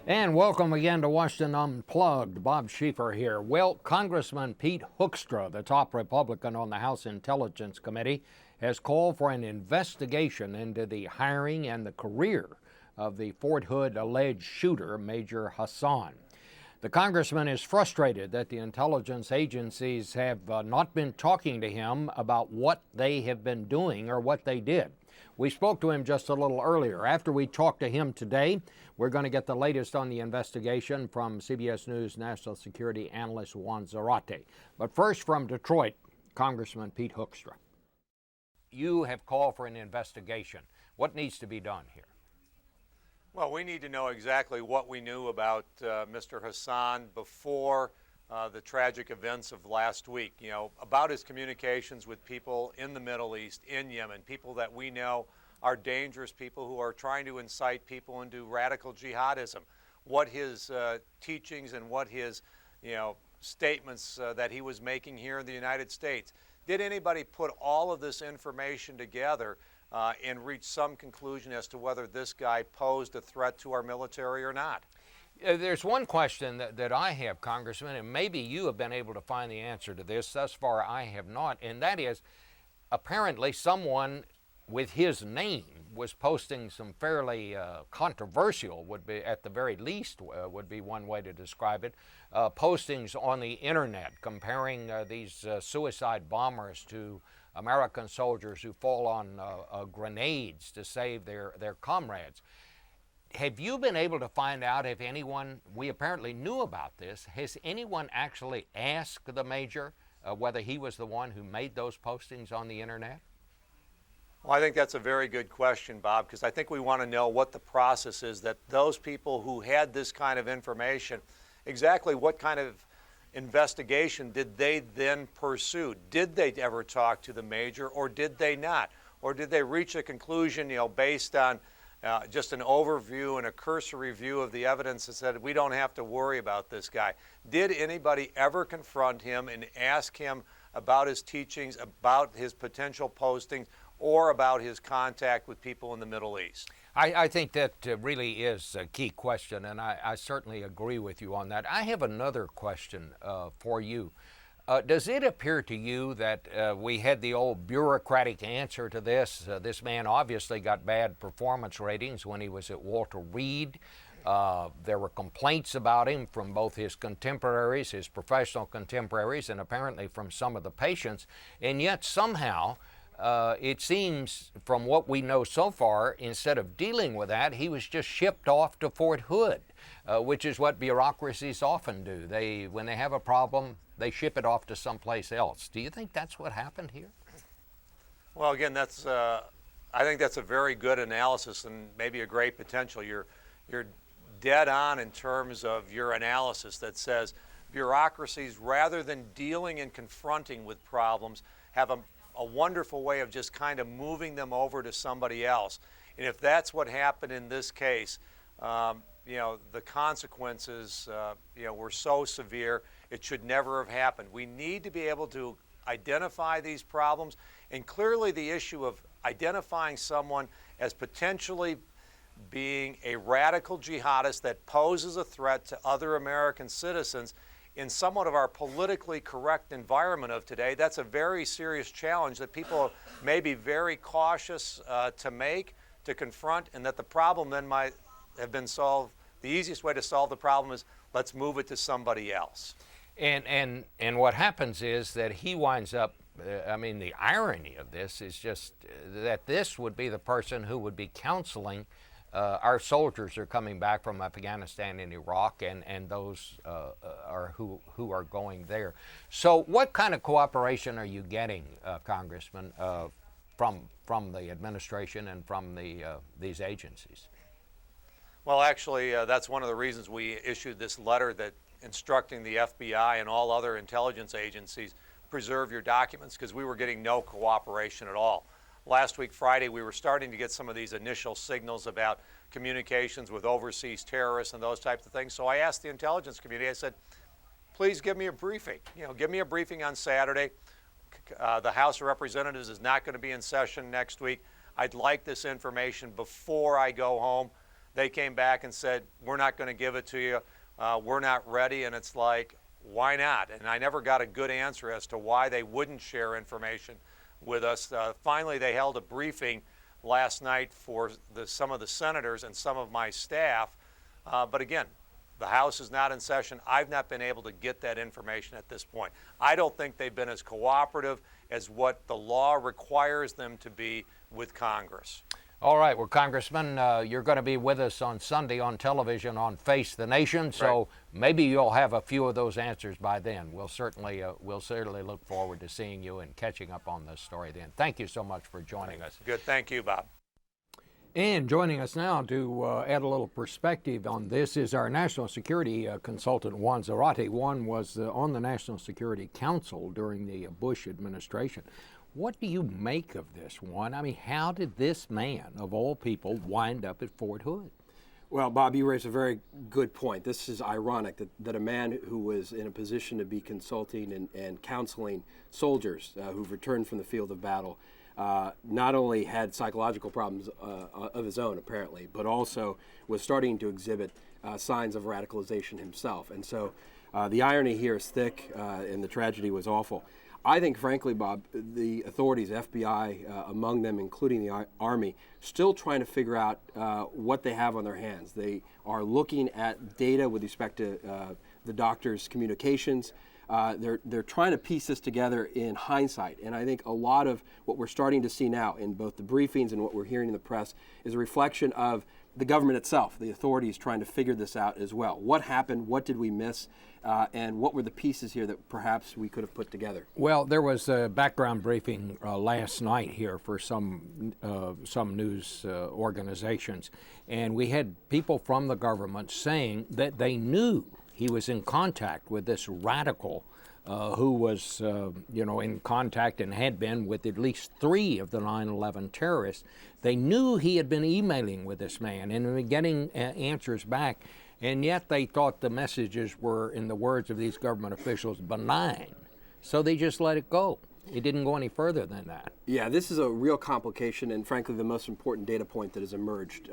And welcome again to Washington Unplugged. Bob Schieffer here. Well, Congressman Pete Hoekstra, the top Republican on the House Intelligence Committee, has called for an investigation into the hiring and the career of the Fort Hood alleged shooter, Major Hassan. The congressman is frustrated that the intelligence agencies have not been talking to him about what they have been doing or what they did. We spoke to him just a little earlier. After we talk to him today, we're going to get the latest on the investigation from CBS News national security analyst Juan Zarate. But first, from Detroit, Congressman Pete Hoekstra. You have called for an investigation. What needs to be done here? Well, we need to know exactly what we knew about Mr. Hassan before the tragic events of last week, about his communications with people in the Middle East, in Yemen, people that we know are dangerous people who are trying to incite people into radical jihadism, what his teachings and what his, statements that he was making here in the United States. Did anybody put all of this information together and reach some conclusion as to whether this guy posed a threat to our military or not? There's one question that I have, Congressman, and maybe you have been able to find the answer to this. Thus far, I have not, and that is apparently someone with his name was posting some fairly controversial, would be at the very least, would be one way to describe it, postings on the internet comparing these suicide bombers to American soldiers who fall on grenades to save their comrades. Have you been able to find out if anyone, we apparently knew about this, has anyone actually asked the major whether he was the one who made those postings on the internet? Well, I think that's a very good question, Bob, because I think we want to know what the process is that those people who had this kind of information, exactly what kind of investigation did they then pursue? Did they ever talk to the major, or did they not? Or did they reach a conclusion, based on just an overview and a cursory view of the evidence that said we don't have to worry about this guy? Did anybody ever confront him and ask him about his teachings, about his potential postings, or about his contact with people in the Middle East? I think that really is a key question, and I certainly agree with you on that. I have another question for you. Does it appear to you that we had the old bureaucratic answer to this? This man obviously got bad performance ratings when he was at Walter Reed. There were complaints about him from both his contemporaries, his professional contemporaries, and apparently from some of the patients. And yet somehow, it seems from what we know so far, instead of dealing with that, he was just shipped off to Fort Hood, which is what bureaucracies often do. When they have a problem, they ship it off to someplace else. Do you think that's what happened here? Well, again, I think that's a very good analysis and maybe a great potential. You're dead on in terms of your analysis that says bureaucracies, rather than dealing and confronting with problems, have a wonderful way of just kind of moving them over to somebody else. And if that's what happened in this case, the consequences, were so severe, it should never have happened. We need to be able to identify these problems, and clearly the issue of identifying someone as potentially being a radical jihadist that poses a threat to other American citizens in somewhat of our politically correct environment of today, that's a very serious challenge that people may be very cautious to confront, and that the problem then might have been solved. The easiest way to solve the problem is let's move it to somebody else. And what happens is that he winds up, the irony of this is just that this would be the person who would be counseling our soldiers are coming back from Afghanistan and Iraq, and those who are going there. So what kind of cooperation are you getting, Congressman, from the administration and from these agencies? Well, actually, that's one of the reasons we issued this letter that instructing the FBI and all other intelligence agencies preserve your documents, because we were getting no cooperation at all. Last week, Friday, we were starting to get some of these initial signals about communications with overseas terrorists and those types of things. So I asked the intelligence community, I said, please give me a briefing. Give me a briefing on Saturday. The House of Representatives is not going to be in session next week. I'd like this information before I go home. they came back and said, we're not going to give it to you. We're not ready. And it's like, why not? And I never got a good answer as to why they wouldn't share information with us. Finally, they held a briefing last night for some of the senators and some of my staff. But again, the House is not in session. I've not been able to get that information at this point. I don't think they've been as cooperative as what the law requires them to be with Congress. All right, well, Congressman, you're going to be with us on Sunday on television on Face the Nation, so maybe you'll have a few of those answers by then. We'll certainly look forward to seeing you and catching up on this story then. Thank you so much for joining us. Good, thank you, Bob. And joining us now to add a little perspective on this is our national security consultant, Juan Zarate. Juan was on the National Security Council during the Bush administration. What do you make of this, Juan? I mean, how did this man, of all people, wind up at Fort Hood? Well, Bob, you raise a very good point. This is ironic that a man who was in a position to be consulting and counseling soldiers who've returned from the field of battle not only had psychological problems of his own, apparently, but also was starting to exhibit signs of radicalization himself. And so the irony here is thick, and the tragedy was awful. I think, frankly, Bob, the authorities, FBI among them, including the Army, still trying to figure out what they have on their hands. They are looking at data with respect to the doctor's communications. They're trying to piece this together in hindsight. And I think a lot of what we're starting to see now in both the briefings and what we're hearing in the press is a reflection of the government itself, the authorities trying to figure this out as well. What happened? What did we miss? And what were the pieces here that perhaps we could have put together? Well, there was a background briefing last night here for some news organizations, and we had people from the government saying that they knew he was in contact with this radical who was, in contact and had been with at least 3 of the 9/11 terrorists. They knew he had been emailing with this man and getting answers back, and yet they thought the messages were, in the words of these government officials, benign. So they just let it go. It didn't go any further than that. Yeah, this is a real complication and, frankly, the most important data point that has emerged.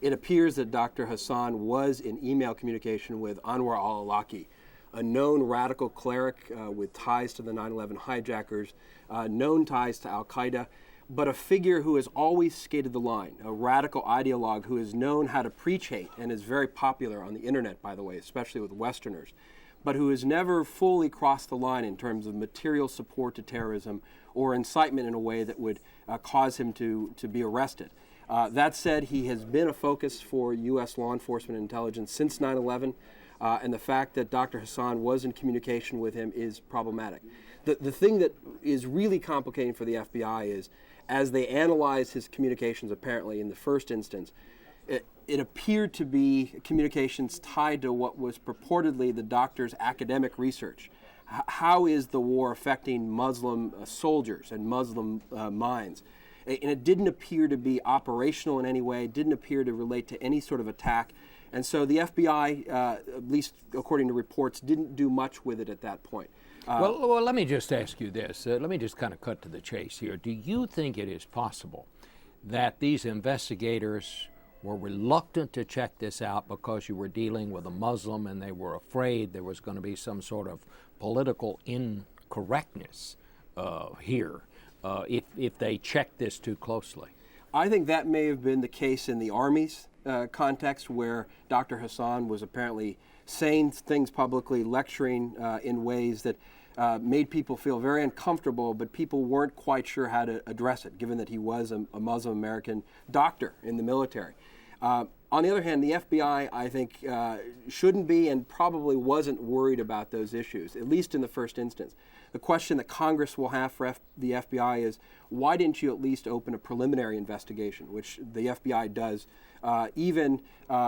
It appears that Dr. Hassan was in email communication with Anwar al-Awlaki, a known radical cleric with ties to the 9/11 hijackers, known ties to al-Qaeda, but a figure who has always skated the line, a radical ideologue who has known how to preach hate and is very popular on the internet, by the way, especially with Westerners, but who has never fully crossed the line in terms of material support to terrorism or incitement in a way that would cause him to be arrested. That said, he has been a focus for U.S. law enforcement and intelligence since 9/11, and the fact that Dr. Hassan was in communication with him is problematic. The thing that is really complicating for the FBI is, as they analyze his communications, apparently in the first instance, it appeared to be communications tied to what was purportedly the doctor's academic research. How is the war affecting Muslim soldiers and Muslim minds? And it didn't appear to be operational in any way, didn't appear to relate to any sort of attack. And so the FBI, at least according to reports, didn't do much with it at that point. Well, let me just ask you this. Let me just kind of cut to the chase here. Do you think it is possible that these investigators were reluctant to check this out because you were dealing with a Muslim and they were afraid there was going to be some sort of political incorrectness here if they checked this too closely? I think that may have been the case in the Army's context, where Dr. Hassan was apparently saying things publicly, lecturing in ways that made people feel very uncomfortable, but people weren't quite sure how to address it, given that he was a Muslim American doctor in the military. On the other hand, the FBI, I think, shouldn't be and probably wasn't worried about those issues, at least in the first instance. The question that Congress will have for the FBI is, why didn't you at least open a preliminary investigation, which the FBI does, even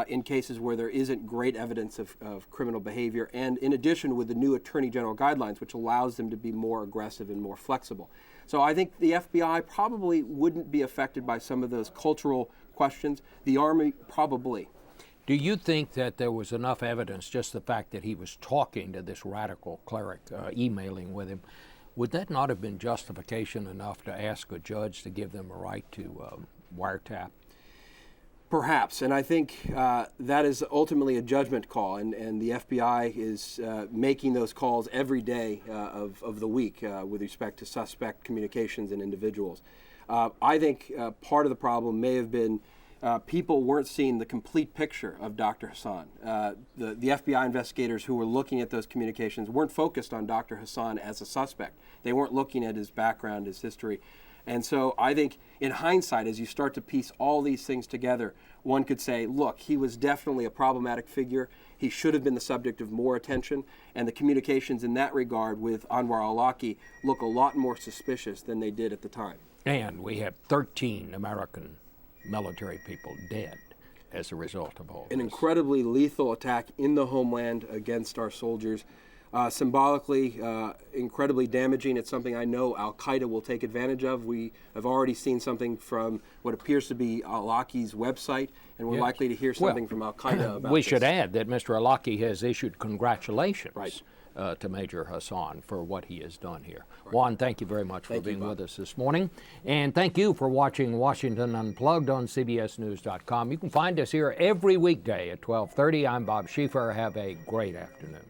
in cases where there isn't great evidence of criminal behavior, and in addition with the new Attorney General guidelines, which allows them to be more aggressive and more flexible. So I think the FBI probably wouldn't be affected by some of those cultural questions. The Army probably. Do you think that there was enough evidence, just the fact that he was talking to this radical cleric, emailing with him, would that not have been justification enough to ask a judge to give them a right to wiretap? Perhaps, and I think that is ultimately a judgment call, and the FBI is making those calls every day of the week with respect to suspect communications and individuals. I think part of the problem may have been people weren't seeing the complete picture of Dr. Hassan. The FBI investigators who were looking at those communications weren't focused on Dr. Hassan as a suspect. They weren't looking at his background, his history. And so I think in hindsight, as you start to piece all these things together, one could say, look, he was definitely a problematic figure. He should have been the subject of more attention. And the communications in that regard with Anwar al-Awlaki look a lot more suspicious than they did at the time. And we have 13 American military people dead as a result of all this. An incredibly lethal attack in the homeland against our soldiers. Symbolically, incredibly damaging. It's something I know Al-Qaeda will take advantage of. We have already seen something from what appears to be al-Awlaki's website, and we're likely to hear something from Al-Qaeda about We this. should add that Mr. al-Awlaki has issued congratulations to Major Hassan for what he has done here. Juan, thank you very much for being with us this morning. And thank you for watching Washington Unplugged on CBSNews.com. You can find us here every weekday at 12:30. I'm Bob Schieffer. Have a great afternoon.